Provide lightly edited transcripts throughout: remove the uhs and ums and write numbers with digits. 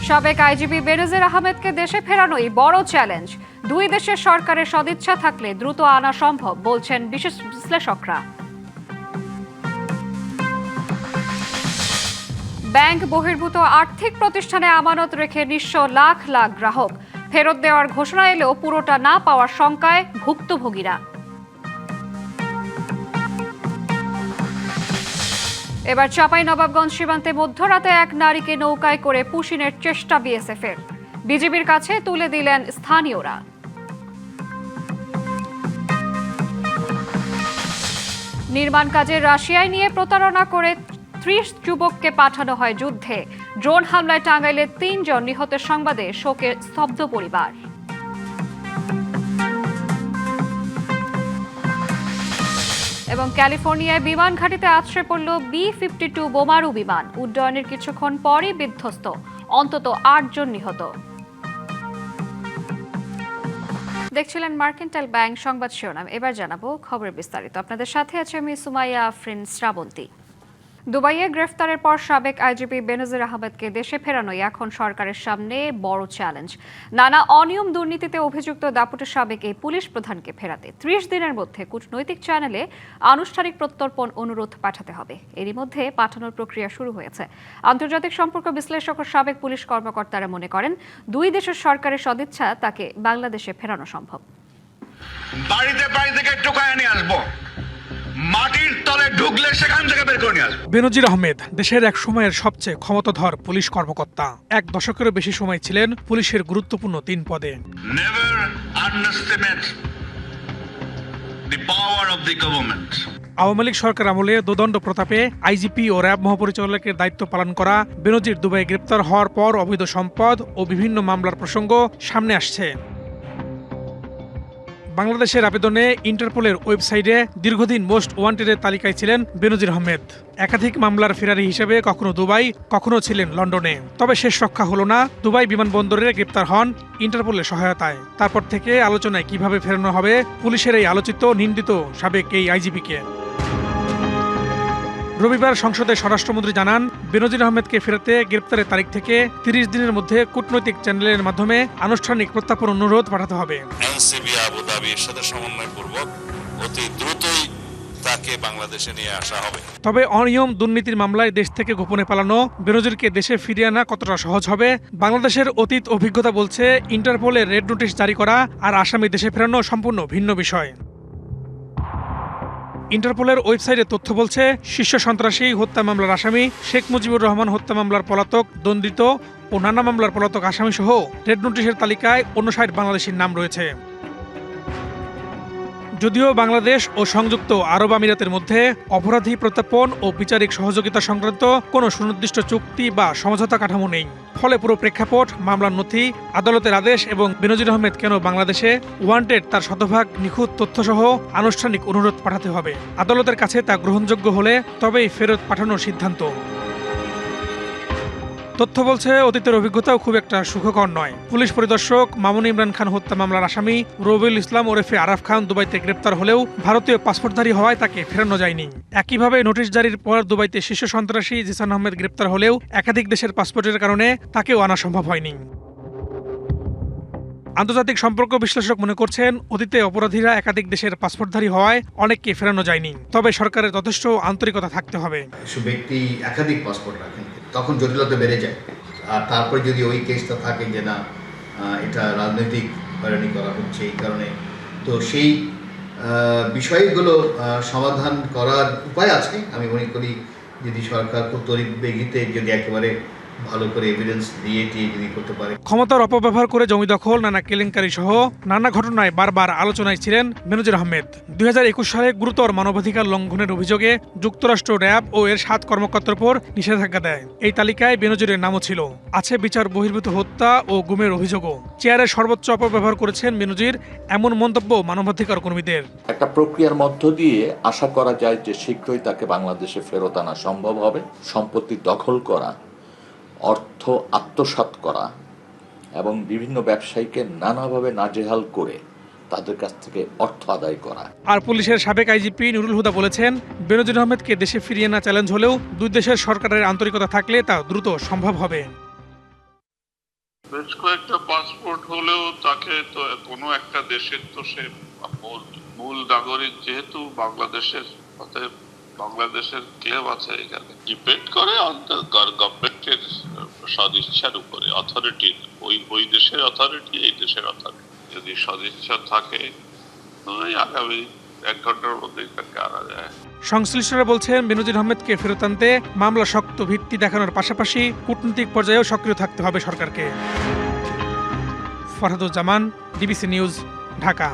সাবেক আইজিপি বেনজির আহমেদকে দেশে ফেরানোই বড় চ্যালেঞ্জ। দুই দেশের সরকারের সদিচ্ছা থাকলে দ্রুত আনা সম্ভব বলছেন বিশেষ বিশ্লেষকরা। ব্যাংক বহির্ভূত আর্থিক প্রতিষ্ঠানে আমানত রেখে নিঃস্ব লাখ লাখ গ্রাহক। ফেরত দেওয়ার ঘোষণা এলেও পুরোটা না পাওয়ার শঙ্কায় ভুক্তভোগীরা। এবার চাঁপাইনবাবগঞ্জ সীমান্তে মধ্যরাতে এক নারীকে নৌকায় করে পুশিনের চেষ্টা বিএসএফের। বিজিবির কাছে তুলে দিলেন স্থানীয়রা। নির্মাণ কাজে রাশিয়ায় নিয়ে প্রতারণা করে 30 যুবককে পাঠানো হয় যুদ্ধে। ড্রোন হামলায় টাঙ্গাইলে 3 জন নিহতের সংবাদে শোকে স্তব্ধ পরিবার। এবং ক্যালিফোর্নিয়ায় বিমান ঘাঁটিতে আছড়ে পড়ল B-52 বোমারু বিমান। উড্ডয়নের কিছুক্ষণ পরই বিধ্বস্ত, অন্তত 8 জন নিহত। দেখছিলেন মার্কেন্টাইল ব্যাংক সংবাদ শিরোনাম। এবার জানাবো খবরের বিস্তারিত। আপনাদের সাথে আছে আমি সুমাইয়া আফরিন শ্রাবন্তী। দুবাইয়ে গ্রেফতারের পর সাবেক আইজিপি বেনজির আহমেদকে দেশে ফেরানোই এখন সরকারের সামনে বড় চ্যালেঞ্জ। নানা অনিয়ম দুর্নীতিতে অভিযুক্ত দাপুটে সাবেক এই পুলিশ প্রধানকে ফেরাতে 30 দিনের মধ্যে কূটনৈতিক চ্যানেলে আনুষ্ঠানিক প্রত্যর্পণ অনুরোধ পাঠাতে হবে। এরই মধ্যে পাঠানোর প্রক্রিয়া শুরু হয়েছে। আন্তর্জাতিক সম্পর্ক বিশ্লেষক ও সাবেক পুলিশ কর্মকর্তারা মনে করেন দুই দেশের সরকারের সদিচ্ছা তাকে বাংলাদেশে ফেরানো সম্ভব। বাড়িতে থেকে টোকায় নিয়ে আসবো, মাটির তলে ঢুকলে সেখান থেকে বের করে নিয়ে আসবো। বেনজির আহমেদ দেশের এক সময়ের সবচেয়ে ক্ষমতাধর পুলিশ কর্মকর্তা। এক দশকেরও বেশি সময় ছিলেন পুলিশের গুরুত্বপূর্ণ 3 পদে। Never underestimate the power of the government. Awami League সরকার আমলে দোদণ্ড প্রতাপে আইজিপি ও র্যাব মহাপরিচালকের দায়িত্ব পালন করা বেনজির দুবাই গ্রেপ্তার হওয়ার পর অবৈধ সম্পদ ও বিভিন্ন মামলার প্রসঙ্গ সামনে আসছে। বাংলাদেশের আবেদনে ইন্টারপোলের ওয়েবসাইটে দীর্ঘদিন মোস্ট ওয়ান্টেডের তালিকায় ছিলেন বেনজির আহমেদ। একাধিক মামলার ফেরারি হিসেবে কখনো দুবাই, কখনো ছিলেন লন্ডনে। তবে শেষ রক্ষা হলো না, দুবাই বিমানবন্দরে গ্রেপ্তার হন ইন্টারপোলের সহায়তায়। তারপর থেকে আলোচনায় কিভাবে ফেরানো হবে পুলিশের এই আলোচিত নিন্দিত সাবেক এই আইজিপিকে। রবিবার সংসদে স্বরাষ্ট্রমন্ত্রী জানান, বেনজির আহমেদকে ফেরাতে গ্রেপ্তারের তারিখ থেকে 30 দিনের মধ্যে কূটনৈতিক চ্যানেলের মাধ্যমে আনুষ্ঠানিক প্রত্যর্পণ অনুরোধ পাঠাতে হবে। এনসিবি আবুধাবির সাথে সমন্বয়পূর্বক অতি দ্রুতই তাকে বাংলাদেশে নিয়ে আসা হবে। তবে অনিয়ম দুর্নীতির মামলায় দেশ থেকে গোপনে পালানো বেনজিরকে দেশে ফিরিয়ে আনা কতটা সহজ হবে? বাংলাদেশের অতীত অভিজ্ঞতা বলছে ইন্টারপোলের রেড নোটিশ জারি করা আর আসামি দেশে ফেরানো সম্পূর্ণ ভিন্ন বিষয়। ইন্টারপোলের ওয়েবসাইটে তথ্য বলছে, শীর্ষ সন্ত্রাসী হত্যা মামলার আসামি শেখ মুজিবুর রহমান হত্যা মামলার পলাতক দণ্ডিত ও নানা মামলার পলাতক আসামি সহ রেড নোটিশের তালিকায় 59 বাংলাদেশির নাম রয়েছে। যদিও বাংলাদেশ ও সংযুক্ত আরব আমিরাতের মধ্যে অপরাধী প্রত্যর্পণ ও বিচারিক সহযোগিতা সংক্রান্ত কোনো সুনির্দিষ্ট চুক্তি বা সমঝোতা কাঠামো নেই। ফলে পুরো প্রেক্ষাপট, মামলার নথি, আদালতের আদেশ এবং বেনজির আহমেদ কেন বাংলাদেশে ওয়ান্টেড তার শতভাগ নিখুঁত তথ্যসহ আনুষ্ঠানিক অনুরোধ পাঠাতে হবে। আদালতের কাছে তা গ্রহণযোগ্য হলে তবেই ফেরত পাঠানোর সিদ্ধান্ত। তথ্য বলছে, অতীতের অভিজ্ঞতাও খুব একটা সুখকর নয়। পুলিশ পরিদর্শক মামুন ইমরান খান হত্যা মামলার আসামি রবিউল ইসলাম ওরফে আরাফ খান দুবাইতে গ্রেপ্তার হলেও ভারতীয় পাসপোর্টধারী হওয়ায় তাকে ফেরানো যায়নি। একইভাবে নোটিশ জারির পর দুবাইতে শীর্ষ সন্ত্রাসী জিসান আহমেদ গ্রেপ্তার হলেও একাধিক দেশের পাসপোর্টের কারণে তাকেও আনা সম্ভব হয়নি। আন্তর্জাতিক সম্পর্ক বিশ্লেষক মনে করছেন, অতীতে অপরাধীরা একাধিক দেশের পাসপোর্টধারী হওয়ায় অনেককে ফেরানো যায়নি। তবে সরকারের যথেষ্ট আন্তরিকতা থাকতে হবে। ব্যক্তি একাধিক পাসপোর্ট রাখেন, তখন জটিলতা বেড়ে যায়। আর তারপরে যদি ওই কেসটা থাকে যে না, এটা রাজনৈতিক হয়রানি করা হচ্ছে এই কারণে, তো সেই বিষয়গুলো সমাধান করার উপায় আছে। আমি মনে করি যদি সরকার খুব তড়িৎ বেগিতে যদি একেবারে ভালো করে এভিডেন্স দিয়ে যদি করতে পারে। ক্ষমতার অপব্যবহার করে জমি দখল, নানা কেলেঙ্কারি সহ নানা ঘটনায় বারবার আলোচনায় ছিলেন বেনজির আহমেদ। 2021 সালে গুরুতর মানবাধিকার লঙ্ঘনের অভিযোগে যুক্তরাষ্ট্র র্যাব ও এর 7 কর্মকর্তার উপর নিষেধাজ্ঞা দেয়। এই তালিকায় বেনজিরের নামও ছিল। আছে বিচার বহির্ভূত হত্যা ও গুমের অভিযোগও। চেয়ারের সর্বোচ্চ অপব্যবহার করেছেন বেনজির, এমন মন্তব্য মানবাধিকার কর্মীদের। একটা প্রক্রিয়ার মধ্য দিয়ে আশা করা যায় যে শীঘ্রই তাকে বাংলাদেশে ফেরত আনা সম্ভব হবে। সম্পত্তি দখল করা, অর্থ আত্মসাৎ করা এবং বিভিন্ন ব্যবসায়ীকে নানাভাবে নাজেহাল করে তাদের কাছ থেকে অর্থ আদায় করা। আর পুলিশের সাবেক আইজিপি নুরুল হুদা বলেছেন, বেনজির আহমেদকে দেশে ফিরিয়ে আনা চ্যালেঞ্জ হলেও দুই দেশের সরকারের আন্তরিকতা থাকলে তা দ্রুত সম্ভব হবে। বেশ কয়েকটা পাসপোর্ট হলেও তাকে তো কোনো একটা দেশের তো সে মূল নাগরিক, যেহেতু বাংলাদেশের, অতএব বাংলাদেশের ক্লেম আছে এখানে। ডিপেন্ড করে গভর্নমেন্টের সদিচ্ছার উপরে, অথরিটির, ওই দেশের অথরিটি, এই দেশের অথরিটি। যদি সদিচ্ছা থাকে আগামী 1 ঘন্টার মধ্যেই তাকে আনা যায়। সংশ্লিষ্টরা বলছেন, বেনজির আহমেদকে ফেরত আনতে মামলা শক্ত ভিত্তি দেখানোর পাশাপাশি কূটনৈতিক পর্যায়েও সক্রিয় থাকতে হবে সরকারকে। Farhaduzzaman, DBC news, Dhaka.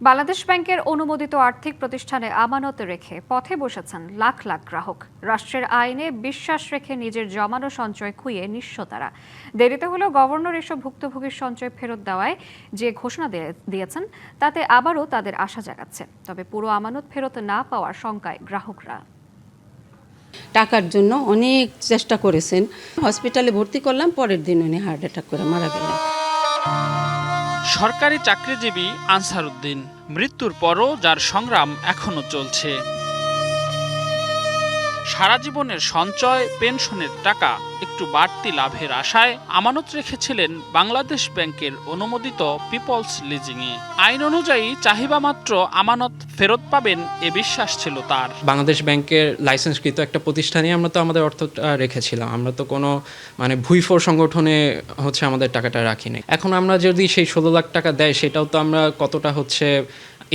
বাংলাদেশ ব্যাংকের অনুমোদিত আর্থিক প্রতিষ্ঠানে আমানত রেখে পথে বসেছেন লাখ লাখ গ্রাহক। রাষ্ট্রের আইনে বিশ্বাস রেখে নিজের জমানো সঞ্চয় খুইয়ে নিঃস্ব তারা। দেরিতে হলেও গভর্নর এসব ভুক্তভোগীর সঞ্চয় ফেরত দেওয়ায় যে ঘোষণা দিয়েছেন তাতে আবারও তাদের আশা জাগাচ্ছে। তবে পুরো আমানত ফেরত না পাওয়ার শঙ্কায় গ্রাহকরা। টাকার জন্য অনেক চেষ্টা করেছেন, হসপিটালে ভর্তি করলাম, পরের দিন উনি হার্ট অ্যাটাক করে মারা গেলেন। সরকারি চাকরিজীবী আনসার উদ্দিন, মৃত্যুর পরও যার সংগ্রাম এখনো চলছে। সারা জীবনের সঞ্চয়, পেনশনের টাকা একটু বাড়তি লাভের আশায় আমানত রেখেছিলেন বাংলাদেশ ব্যাংকের অনুমোদিত পিপলস লিজিংয়ে। আইন অনুযায়ী চাহিদা মাত্র আমানত ফেরত পাবেন এ বিশ্বাস ছিল তার। বাংলাদেশ ব্যাংকের লাইসেন্সকৃত একটা প্রতিষ্ঠানে আমরা তো আমাদের অর্থটা রেখেছিলাম, আমরা তো কোনো ভুইফোর সংগঠনে আমাদের টাকাটা রাখিনি। এখন আমরা যদি সেই 16 লাখ টাকা দেয়, সেটাও তো আমরা কতটা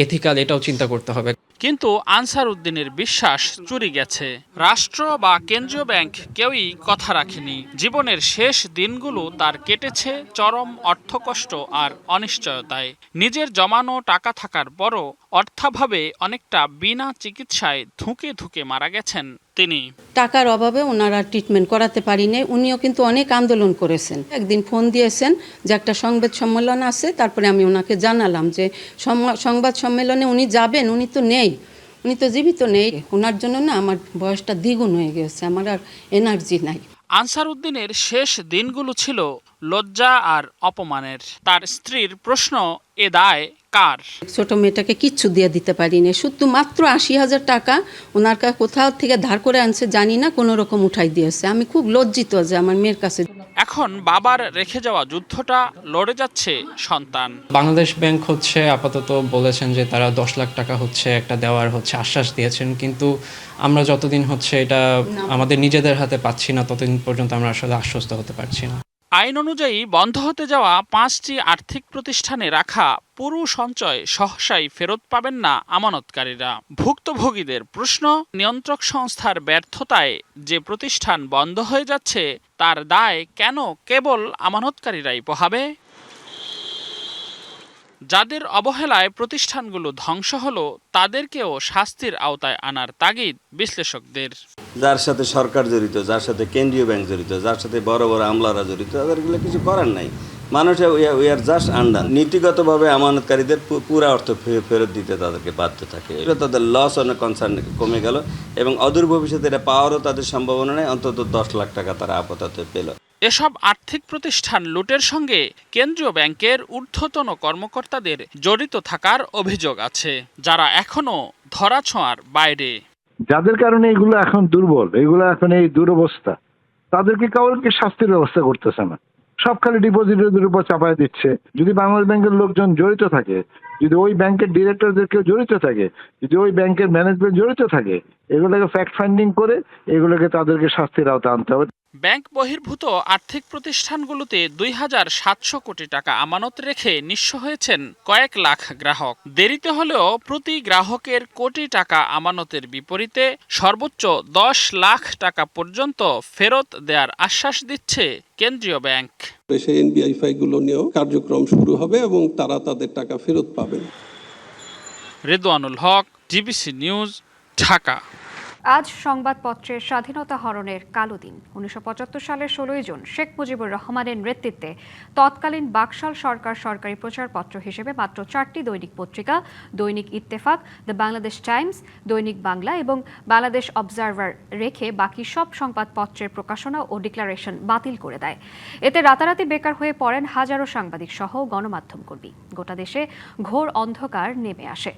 এথিক্যাল, এটাও চিন্তা করতে হবে। কিন্তু আনসার উদ্দিনের বিশ্বাস চুরি গেছে। রাষ্ট্র বা কেন্দ্রীয় ব্যাংক কেউই কথা রাখেনি। জীবনের শেষ দিনগুলো তার কেটেছে চরম অর্থকষ্ট আর অনিশ্চয়তায়। নিজের জমানো টাকা থাকার পরও অর্থাভাবে অনেকটা বিনা চিকিৎসায় ধুঁকে ধুঁকে মারা গেছেন তিনি। টাকার অভাবে ওনারা ট্রিটমেন্ট করাতে পারিনি। উনিও কিন্তু অনেক আন্দোলন করেছেন। একদিন ফোন দিয়েছেন যে একটা সংবাদ সম্মেলন আছে, তারপরে আমি ওনাকে জানালাম যে সংবাদ সম্মেলনে উনি যাবেন, উনি তো নেই, উনি তো জীবিত নেই। ওনার জন্য না আমার বয়সটা দ্বিগুণ হয়ে গেছে, আমার আর এনার্জি নাই। আনসার উদ্দিনের শেষ দিনগুলো ছিল লজ্জা আর অপমানের। তার স্ত্রীর প্রশ্ন, এ দায় কার? ছোট মেয়েটাকে কিচ্ছু দিয়ে দিতে পারিনি, শুধু মাত্র 80,000 টাকা ওনার কাছে কোথাও থেকে ধার করে আনছে, জানি না, কোনো রকম উঠাই দিয়েছে। আমি খুব লজ্জিত যে আমার মেয়ের কাছে। এখন বাবার রেখে যাওয়া যুদ্ধটা লড়ে যাচ্ছে সন্তান। বাংলাদেশ ব্যাংক আপাতত বলেছেন যে তারা 10 লাখ টাকা একটা দেওয়ার আশ্বাস দিয়েছেন, কিন্তু আমরা যতদিন এটা আমাদের নিজেদের হাতে পাচ্ছি না, ততদিন পর্যন্ত আমরা আসলে আশ্বস্ত হতে পারছি না। আইন অনুযায়ী বন্ধ হতে যাওয়া 5টি আর্থিক প্রতিষ্ঠানে রাখা পুরো সঞ্চয় সহসাই ফেরত পাবেন না আমানতকারীরা। ভুক্তভোগীদের প্রশ্ন, নিয়ন্ত্রক সংস্থার ব্যর্থতায় যে প্রতিষ্ঠান বন্ধ হয়ে যাচ্ছে তার দায় কেন কেবল আমানতকারীরাই পোহাবে? যাদের অবহেলায় প্রতিষ্ঠানগুলো ধ্বংস হলো তাদেরকেও শাস্তির আওতায় আনার তাগিদ বিশ্লেষকদের। যার সাথে সরকার জড়িত, যার সাথে কেন্দ্রীয় ব্যাংক জড়িত, যার সাথে বড় বড় আমলারা জড়িত, তাদেরগুলো কিছু করার নাই। মানুষের উই আর জাস্ট আন্ডার। নীতিগতভাবে আমানতকারীদের পুরো অর্থ ফেরত দিতে তাদেরকে বাধ্য থাকে। এটা তাদের লস অনেক কনসার্ন কমে গেল এবং অদূর ভবিষ্যতে এটা পাওয়ারও তাদের সম্ভাবনা নেই। অন্তত 10 লাখ টাকা তারা আপাতত পেল। এসব আর্থিক প্রতিষ্ঠান লুটের সঙ্গে কেন্দ্রীয় ব্যাংকের ঊর্ধ্বতন কর্মকর্তাদের জড়িত থাকার অভিযোগ আছে, যারা এখনো ধরাছোঁয়ার বাইরে। যাদের কারণে এগুলো এখন দুর্বল, এগুলো এখন এই দুরবস্থা, তাদেরকে কাউকে শাস্তির ব্যবস্থা করতেছে না। সব খালি ডিপোজিটরদের উপর চাপায় দিচ্ছে। যদি বাংলাদেশ ব্যাংকের লোকজন জড়িত থাকে, যদি ওই ব্যাংকের ডিরেক্টরদের কেউ জড়িত থাকে, যদি ওই ব্যাংকের ম্যানেজমেন্ট জড়িত থাকে, এগুলোকে ফ্যাক্ট ফাইন্ডিং করে এগুলোকে তাদেরকে শাস্তির আওতায় আনতে হবে। ব্যাংক বহির্ভূত আর্থিক প্রতিষ্ঠানগুলোতে 2,700 কোটি টাকা আমানত রেখে নিঃস্ব হয়েছেন কয়েক লাখ গ্রাহক। দেরিতে হলেও প্রতি গ্রাহকের কোটি টাকা আমানতের বিপরীতে সর্বোচ্চ 10 লাখ টাকা পর্যন্ত ফেরত দেওয়ার আশ্বাস দিচ্ছে কেন্দ্রীয় ব্যাংক। সেই এনবিআইএফআই গুলো নিয়েও কার্যক্রম শুরু হবে এবং তারা তাদের টাকা ফেরত পাবেন। রেদওয়ানুল হক, ডিবিসি নিউজ, ঢাকা। আজ সংবাদপত্রের স্বাধীনতা হরণের কালো দিন। 1975 সালের 16 জুন শেখ মুজিবুর রহমানের নেতৃত্বে তৎকালীন বাকশাল সরকার সরকারি প্রচারপত্র হিসেবে মাত্র 4টি দৈনিক পত্রিকা, দৈনিক ইত্তেফাক, দ্য বাংলাদেশ টাইমস, দৈনিক বাংলা এবং বাংলাদেশ অবজারভার রেখে বাকি সব সংবাদপত্রের প্রকাশনা ও ডিক্লারেশন বাতিল করে দেয়। এতে রাতারাতি বেকার হয়ে পড়েন হাজারো সাংবাদিক সহ গণমাধ্যম কর্মী। গোটা দেশে ঘোর অন্ধকার নেমে আসে।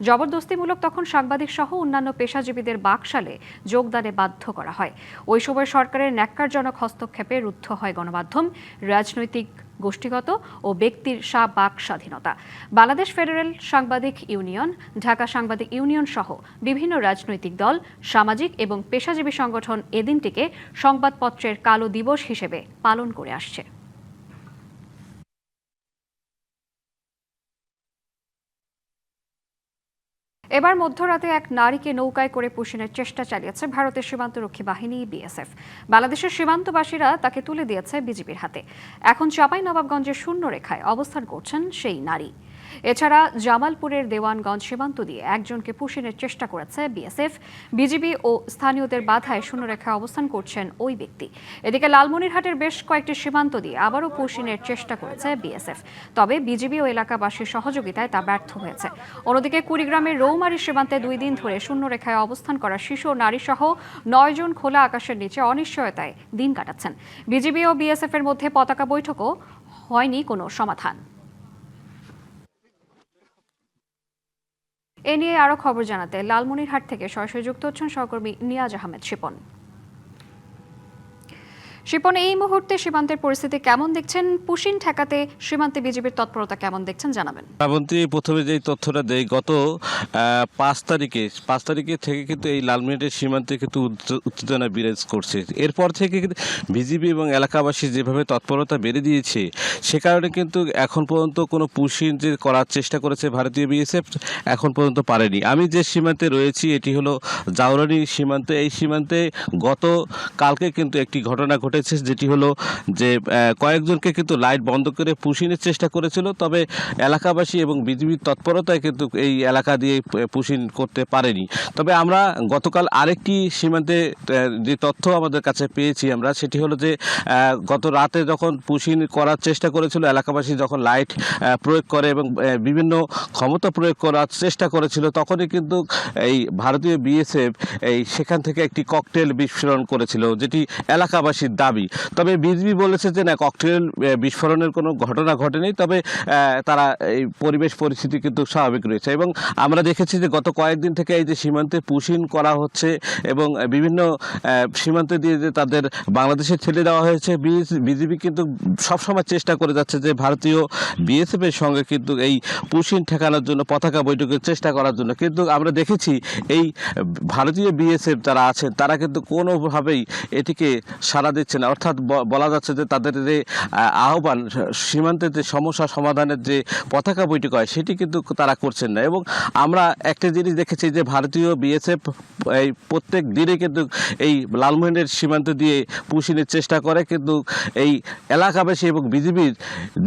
জবরদস্তিমূলক তখন সাংবাদিক সহ অন্যান্য পেশাজীবীদের বাকশাল যোগদানে বাধ্য করা হয়। ওই সময় সরকারের ন্যাক্কারজনক হস্তক্ষেপে রুদ্ধ হয় গণমাধ্যম। রাজনৈতিক গোষ্ঠীগত ও ব্যক্তির বাক স্বাধীনতা। বাংলাদেশ ফেডারেল সাংবাদিক ইউনিয়ন, ঢাকা সাংবাদিক ইউনিয়ন সহ বিভিন্ন রাজনৈতিক দল, সামাজিক এবং পেশাজীবী সংগঠন এদিনটিকে সংবাদপত্রের কালো দিবস হিসেবে পালন করে আসছে। এবার মধ্যরাতে এক নারীকে নৌকায় করে পুষিনের চেষ্টা চালিয়েছে ভারতের সীমান্তরক্ষী বাহিনী বিএসএফ। বাংলাদেশের সীমান্তবাসীরা তাকে তুলে দিয়েছে বিজিবির হাতে। এখন চাঁপাইনবাবগঞ্জের শূন্য রেখায় অবস্থান করছেন সেই নারী। এছাড়া জামালপুরের দেওয়ানগঞ্জ সীমান্ত দিয়ে একজনকে পুষিনের চেষ্টা করেছে বিএসএফ। বিজিবি ও স্থানীয়দের বাধায় শূন্যরেখায় অবস্থান করছেন ওই ব্যক্তি। এদিকে লালমনিরহাটের বেশ কয়েকটি সীমান্ত দিয়ে আবারও পুষিনের চেষ্টা করেছে বিএসএফ, তবে বিজিবি ও এলাকাবাসীর সহযোগিতায় তা ব্যর্থ হয়েছে। অন্যদিকে কুড়িগ্রামের রৌমারী সীমান্তে 2 দিন ধরে শূন্যরেখায় অবস্থান করা শিশু ও নারী সহ 9 জন খোলা আকাশের নিচে অনিশ্চয়তায় দিন কাটাচ্ছেন। বিজিবি ও বিএসএফ এর মধ্যে পতাকা বৈঠকও হয়নি কোনো সমাধান। এ নিয়ে আরো খবর জানাতে লালমনিরহাট থেকে সরাসরি যুক্ত হচ্ছেন সহকর্মী নিয়াজ আহমেদ শিপন। শিপন, এই মুহূর্তে সীমান্তের পরিস্থিতি কেমন দেখছেন? পুশিন ঠেকাতে সীমান্তে বিজিবির তৎপরতা কেমন দেখছেন জানাবেন। শ্রাবন্তী, প্রথমে যে তথ্যটা দেই, গত 5 তারিখে থেকে কিন্তু এই লালমনিরহাটের সীমান্তে কিন্তু উত্তেজনা বিরাজ করছে। এরপর থেকে বিজিবি এবং এলাকাবাসী যেভাবে তৎপরতা বেড়ে দিয়েছে, সে কারণে কিন্তু এখন পর্যন্ত কোনো পুশিন যে করার চেষ্টা করেছে ভারতীয় বিএসএফ, এখন পর্যন্ত পারেনি। আমি যে সীমান্তে রয়েছি এটি হলো জাউরানি সীমান্তে। এই সীমান্তে গত কালকে কিন্তু একটি ঘটনা ঘটেছে, যেটি হলো যে কয়েকজনকে কিন্তু লাইট বন্ধ করে পুশিনের চেষ্টা করেছিল, তবে এলাকাবাসী এবং বিজিবির তৎপরতায় কিন্তু এই এলাকা দিয়ে পুশিন করতে পারেনি। তবে আমরা গতকাল আরেকটি সীমান্তে যে তথ্য আমাদের কাছে পেয়েছি আমরা, সেটি হলো যে গত রাতে যখন পুশিন করার চেষ্টা করেছিল, এলাকাবাসী যখন লাইট প্রয়োগ করে এবং বিভিন্ন ক্ষমতা প্রয়োগ করার চেষ্টা করেছিল, তখনই কিন্তু এই ভারতীয় বিএসএফ সেখান থেকে একটি ককটেল বিস্ফোরণ করেছিল, যেটি এলাকাবাসীর দাবি। তবে বিজিবি বলেছে যে না, ককটেল বিস্ফোরণের কোনো ঘটনা ঘটেনি, তবে তারা এই পরিবেশ পরিস্থিতি কিন্তু স্বাভাবিক রয়েছে। এবং আমরা দেখেছি যে গত কয়েকদিন থেকে এই যে সীমান্তে পুশিন করা হচ্ছে এবং বিভিন্ন সীমান্তে দিয়ে যে তাদের বাংলাদেশে ঠেলে দেওয়া হয়েছে, বিজিবি কিন্তু সবসময় চেষ্টা করে যাচ্ছে যে ভারতীয় বিএসএফ এর সঙ্গে কিন্তু এই পুশিন ঠেকানোর জন্য পতাকা বৈঠকের চেষ্টা করার জন্য। কিন্তু আমরা দেখেছি এই ভারতীয় বিএসএফ যারা আছেন তারা কিন্তু কোনোভাবেই এটিকে সাড়া দিচ্ছে না। অর্থাৎ বলা যাচ্ছে যে তাদের যে আহ্বান, সীমান্তে যে সমস্যা সমাধানের যে পতাকা বৈঠক হয়, সেটি কিন্তু তারা করছেন না। এবং আমরা একটা জিনিস দেখেছি যে ভারতীয় বিএসএফ এই প্রত্যেক দিনে কিন্তু এই লালমনিরহাটের সীমান্ত দিয়ে পুশিনের চেষ্টা করে, কিন্তু এই এলাকাবাসী এবং বিজিবির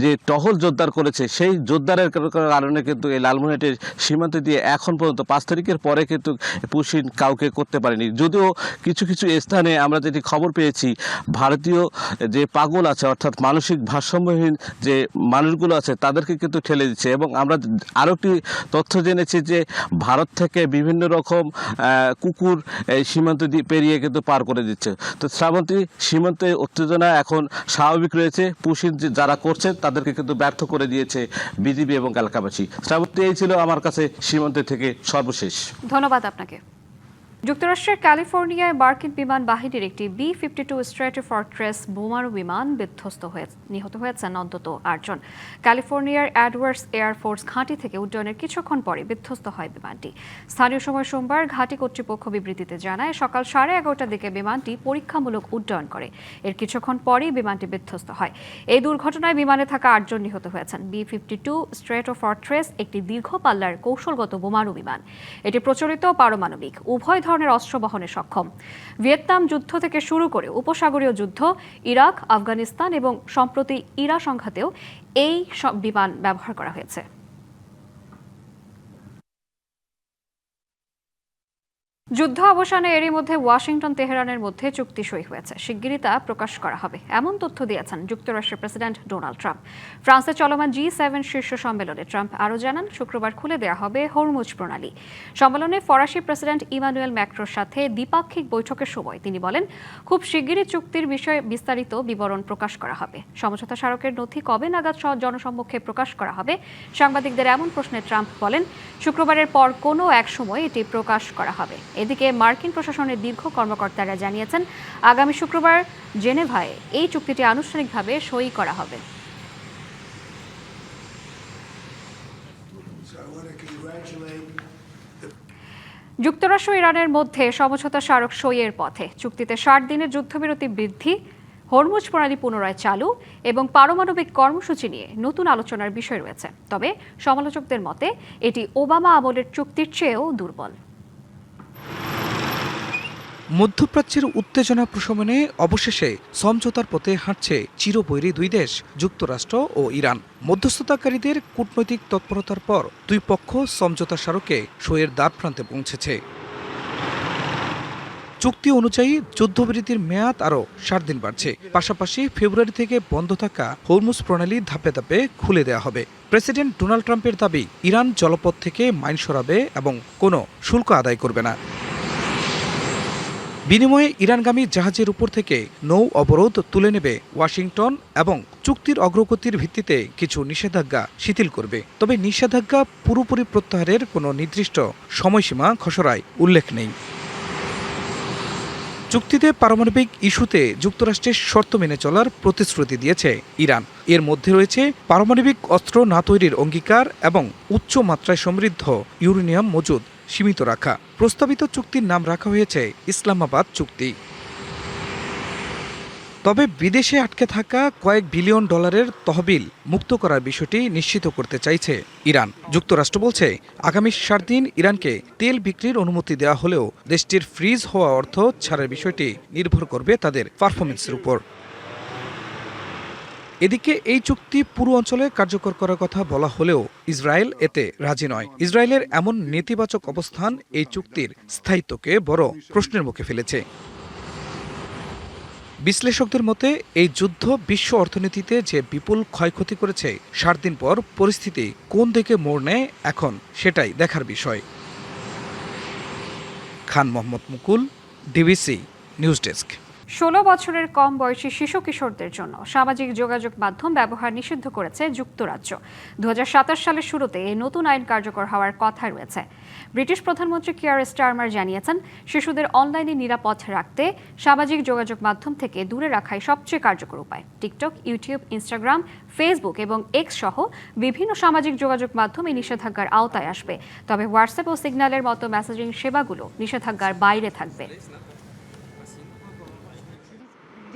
যে টহল জোরদার করেছে, সেই জোরদারের কারণে কিন্তু এই লালমনিরহাটের সীমান্ত দিয়ে এখন পর্যন্ত 5 তারিখের পরে কিন্তু পুশিন কাউকে করতে পারেনি। যদিও কিছু কিছু স্থানে আমরা যেটি খবর পেয়েছি, ভারতীয় যে পাগল আছে, অর্থাৎ মানসিক ভারসাম্যহীন যে মানুষগুলো আছে, তাদেরকে কিন্তু ঠেলে দিচ্ছে। এবং আমরা আরও একটি তথ্য জেনেছি যে ভারত থেকে বিভিন্ন রকম কুকুর এই সীমান্ত দিয়ে পেরিয়ে কিন্তু পার করে দিচ্ছে। তো শ্রাবন্তী, সীমান্তে উত্তেজনা এখন স্বাভাবিক রয়েছে। পুশিন যারা করছে তাদেরকে কিন্তু ব্যর্থ করে দিয়েছে বিজিবি এবং এলাকাবাসী। শ্রাবন্তী, এই ছিল আমার কাছে সীমান্ত থেকে সর্বশেষ। ধন্যবাদ আপনাকে। যুক্তরাষ্ট্রের ক্যালিফোর্নিয়ায় মার্কিন বিমান বাহিনীর একটি B-52 স্ট্র্যাটোফর্ট্রেস বোমারু বিমান বিধ্বস্ত হয়ে নিহত হয়েছেন অন্তত 8 জন। ক্যালিফোর্নিয়ার অ্যাডওয়ার্ডস এয়ারফোর্স ঘাঁটি থেকে উড্ডয়নের কিছুক্ষণ পরে বিধ্বস্ত হয় বিমানটি। স্থানীয় সময় সোমবার ঘাঁটি কর্তৃপক্ষ বিবৃতিতে জানায়, সকাল 11:30টার দিকে বিমানটি পরীক্ষামূলক উড্ডয়ন করে। এর কিছুক্ষণ পরেই বিমানটি বিধ্বস্ত হয়। এই দুর্ঘটনায় বিমানে থাকা 8 জন নিহত হয়েছেন। B-52 স্ট্র্যাটোফর্ট্রেস একটি দীর্ঘ পাল্লার কৌশলগত বোমারু বিমান। এটি প্রচলিত পারমাণবিক উভয় ধরনের অস্ত্র বহনে সক্ষম। ভিয়েতনাম যুদ্ধ থেকে শুরু করে উপসাগরীয় যুদ্ধ, ইরাক, আফগানিস্তান এবং সম্প্রতি ইরা সংঘাতেও এই সব বিমান ব্যবহার করা হয়েছে। যুদ্ধ অবসানে এরই মধ্যে ওয়াশিংটন তেহরানের মধ্যে চুক্তি সই হয়েছে। শিগগিরই তা প্রকাশ করা হবে, এমন তথ্য দিয়েছেন যুক্তরাষ্ট্রের প্রেসিডেন্ট ডোনাল্ড ট্রাম্প। ফ্রান্সে চলমান G7 শীর্ষ সম্মেলনে ট্রাম্প আরও জানান, শুক্রবার খুলে দেওয়া হবে হরমুজ প্রণালী। সম্মেলনে ফরাসি প্রেসিডেন্ট ইমানুয়েল ম্যাক্রোর সাথে দ্বিপাক্ষিক বৈঠকের সময় তিনি বলেন, খুব শিগগিরই চুক্তির বিষয়ে বিস্তারিত বিবরণ প্রকাশ করা হবে। সমঝোতা স্মারকের নথি কবে নাগাদ জনসম্মুখে প্রকাশ করা হবে? সাংবাদিকদের এমন প্রশ্নে ট্রাম্প বলেন, শুক্রবারের পর কোনো এক সময় এটি প্রকাশ করা হবে। এদিকে মার্কিন প্রশাসনের দীর্ঘ কর্মকর্তারা জানিয়েছেন, আগামী শুক্রবার জেনেভায় এই চুক্তিটি আনুষ্ঠানিকভাবে সই করা হবে। যুক্তরাষ্ট্র ইরানের মধ্যে সমঝোতা স্মারক সইয়ের পথে। চুক্তিতে 60 দিনের যুদ্ধবিরতি বৃদ্ধি, হরমুজ প্রণালী পুনরায় চালু এবং পারমাণবিক কর্মসূচি নিয়ে নতুন আলোচনার বিষয় রয়েছে। তবে সমালোচকদের মতে এটি ওবামা আমলের চুক্তির চেয়েও দুর্বল। মধ্যপ্রাচ্যের উত্তেজনা প্রশমনে অবশেষে সমঝোতার পথে হাঁটছে চিরবৈরী দুই দেশ যুক্তরাষ্ট্র ও ইরান। মধ্যস্থতাকারীদের কূটনৈতিক তৎপরতার পর দুই পক্ষ সমঝোতা স্মারকে সইয়ের দ্বারপ্রান্তে পৌঁছেছে। চুক্তি অনুযায়ী যুদ্ধবিরতির মেয়াদ আরও 60 দিন বাড়ছে। পাশাপাশি ফেব্রুয়ারি থেকে বন্ধ থাকা হরমুজ প্রণালী ধাপে ধাপে খুলে দেওয়া হবে। প্রেসিডেন্ট ডোনাল্ড ট্রাম্পের দাবি, ইরান জলপথ থেকে মাইন সরাবে এবং কোনো শুল্ক আদায় করবে না। বিনিময়ে ইরানগামী জাহাজের উপর থেকে নৌ অবরোধ তুলে নেবে ওয়াশিংটন এবং চুক্তির অগ্রগতির ভিত্তিতে কিছু নিষেধাজ্ঞা শিথিল করবে। তবে নিষেধাজ্ঞা পুরোপুরি প্রত্যাহারের কোনো নির্দিষ্ট সময়সীমা খসড়ায় উল্লেখ নেই। চুক্তিতে পারমাণবিক ইস্যুতে যুক্তরাষ্ট্রের শর্ত মেনে চলার প্রতিশ্রুতি দিয়েছে ইরান। এর মধ্যে রয়েছে পারমাণবিক অস্ত্র না তৈরির অঙ্গীকার এবং উচ্চ মাত্রায় সমৃদ্ধ ইউরেনিয়াম মজুদ সীমিত রাখা। প্রস্তাবিত চুক্তির নাম রাখা হয়েছে ইসলামাবাদ চুক্তি। তবে বিদেশে আটকে থাকা কয়েক বিলিয়ন ডলারের তহবিল মুক্ত করার বিষয়টি নিশ্চিত করতে চাইছে ইরান। যুক্তরাষ্ট্র বলছে, আগামী 60 দিন ইরানকে তেল বিক্রির অনুমতি দেওয়া হলেও দেশটির ফ্রিজ হওয়া অর্থ ছাড়ের বিষয়টি নির্ভর করবে তাদের পারফরমেন্সের উপর। এদিকে এই চুক্তি পুরো অঞ্চলে কার্যকর করার কথা বলা হলেও ইসরায়েল এতে রাজি নয়। ইসরায়েলের এমন নেতিবাচক অবস্থান এই চুক্তির স্থায়িত্বকে বড় প্রশ্নের মুখে ফেলেছে। বিশ্লেষকদের মতে এই যুদ্ধ বিশ্ব অর্থনীতিতে যে বিপুল ক্ষয়ক্ষতি করেছে, 60 দিন পর পরিস্থিতি কোন দিকে মোড় নেয় এখন সেটাই দেখার বিষয়। খান মোহাম্মদ মুকুল, ডিবিসি নিউজ ডেস্ক। 16 বছরের কম বয়সী শিশু কিশোরদের জন্য সামাজিক যোগাযোগ মাধ্যম ব্যবহার নিষিদ্ধ করেছে যুক্তরাজ্য। 2027 সালের শুরুতে এই নতুন আইন কার্যকর হওয়ার কথা রয়েছে। ব্রিটিশ প্রধানমন্ত্রী কিয়ার স্টারমার জানিয়েছেন, শিশুদের অনলাইনে নিরাপদ রাখতে সামাজিক যোগাযোগ মাধ্যম থেকে দূরে রাখাই সবচেয়ে কার্যকর উপায়। টিকটক, ইউটিউব, ইনস্টাগ্রাম, ফেসবুক এবং এক্স সহ বিভিন্ন সামাজিক যোগাযোগ মাধ্যম এই নিষেধাজ্ঞার আওতায় আসবে। তবে হোয়াটসঅ্যাপ ও সিগন্যালের মতো মেসেজিং সেবাগুলো নিষেধাজ্ঞার বাইরে থাকবে।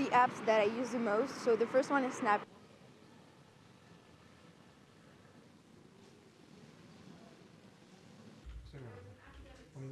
The apps that I use the most. So the first one is Snap.